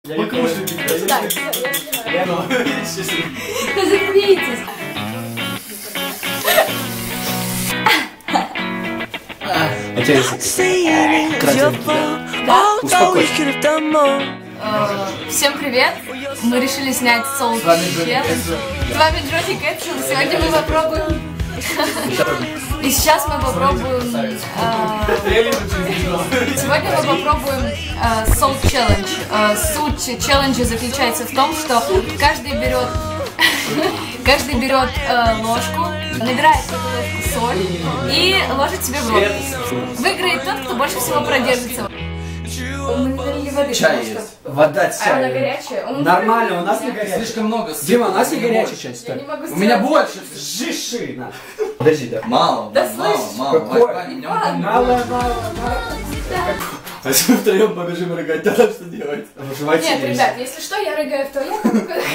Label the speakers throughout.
Speaker 1: Я не кушаю.
Speaker 2: Да заткнитесь. Всем привет! Мы решили снять соул челлендж. С вами Джоди Кэтчел. Сегодня мы попробуем. И сейчас мы попробуем. Сегодня мы попробуем соул челлендж. Суть челленджа заключается в том, что каждый берет ложку, набирает в эту ложку соль и ложит себе в рот. Выиграет тот, кто больше всего продержится. Мы налили воды.
Speaker 1: Чай есть. Вода, чай.
Speaker 2: Она горячая.
Speaker 1: Нормально, у нас не горячая.
Speaker 3: Слишком много.
Speaker 1: Дима, у нас не горячая часть.
Speaker 3: У меня больше.
Speaker 1: Жиши. Подожди, да.
Speaker 3: Мало.
Speaker 2: Да
Speaker 3: мало.
Speaker 1: Мало. А если мы втроем побежим рыгать, тогда что делать?
Speaker 2: Нет, ребят, если что, я рыгаю в туалет.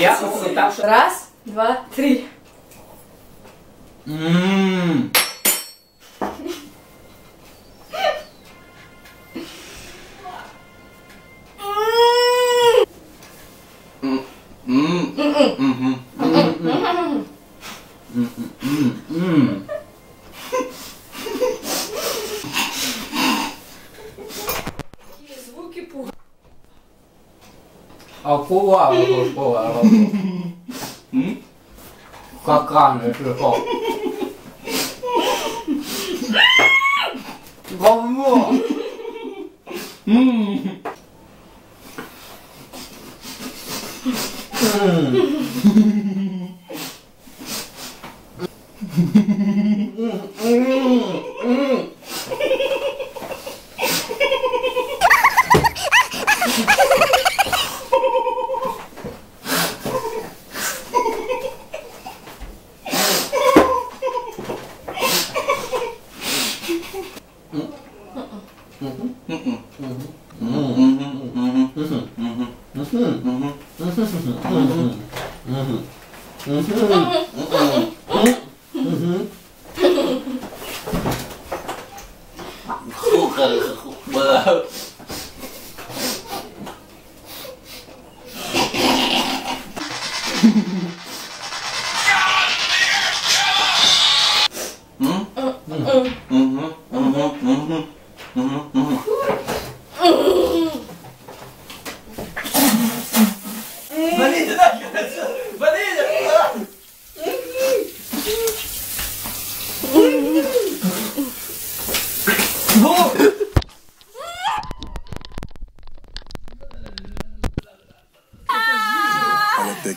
Speaker 1: Я там.
Speaker 2: Раз, два, три. Звуки пуха.
Speaker 1: Акула. Какан, это говно.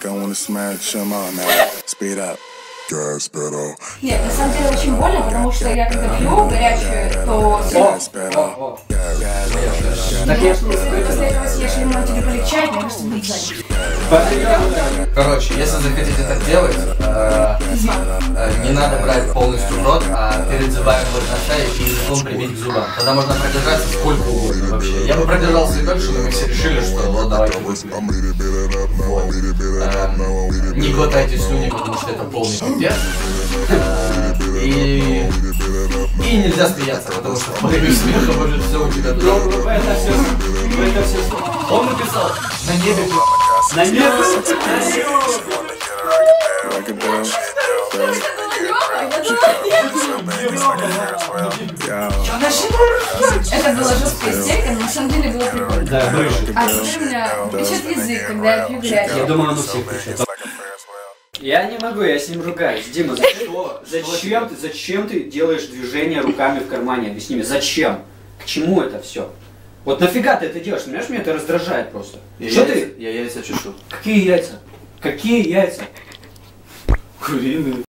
Speaker 4: I wanna smash them all now. Speed up. Gas pedal.
Speaker 2: Нет, на самом деле очень больно, потому что я когда пью горячую, то...
Speaker 4: Gas pedal.
Speaker 2: Если после этого съешь лимон, тебе полегчает, мне кажется, будет сзади.
Speaker 3: Короче, если захотите так делать, не надо брать полностью в рот, а перед зубами вот на шее и языком прибить к зубам. Тогда можно продержаться сколько угодно вообще. Я бы продержался и дольше, но мы все решили, что вот давайте выпьем. Вот. Не глотайте слюни, потому что это полный пиздец. И нельзя смеяться, потому что во время смеха может все у тебя дрогнуть.
Speaker 1: Это все. Он написал.
Speaker 3: На небе.
Speaker 1: На небе.
Speaker 2: Это была жесткая истерика, но на самом деле было прикольно.
Speaker 1: Да, брыжет.
Speaker 2: А теперь у меня печет язык, когда я пью горячий.
Speaker 1: Я думаю, он у всех печет. Я не могу, я с ним ругаюсь. Дима, зачем ты делаешь движение руками в кармане? Объясни мне, зачем? К чему это все? Вот нафига ты это делаешь? Понимаешь, меня это раздражает просто. Что ты?
Speaker 3: Я яйца чешу.
Speaker 1: Какие яйца? Какие яйца?
Speaker 3: Куриные.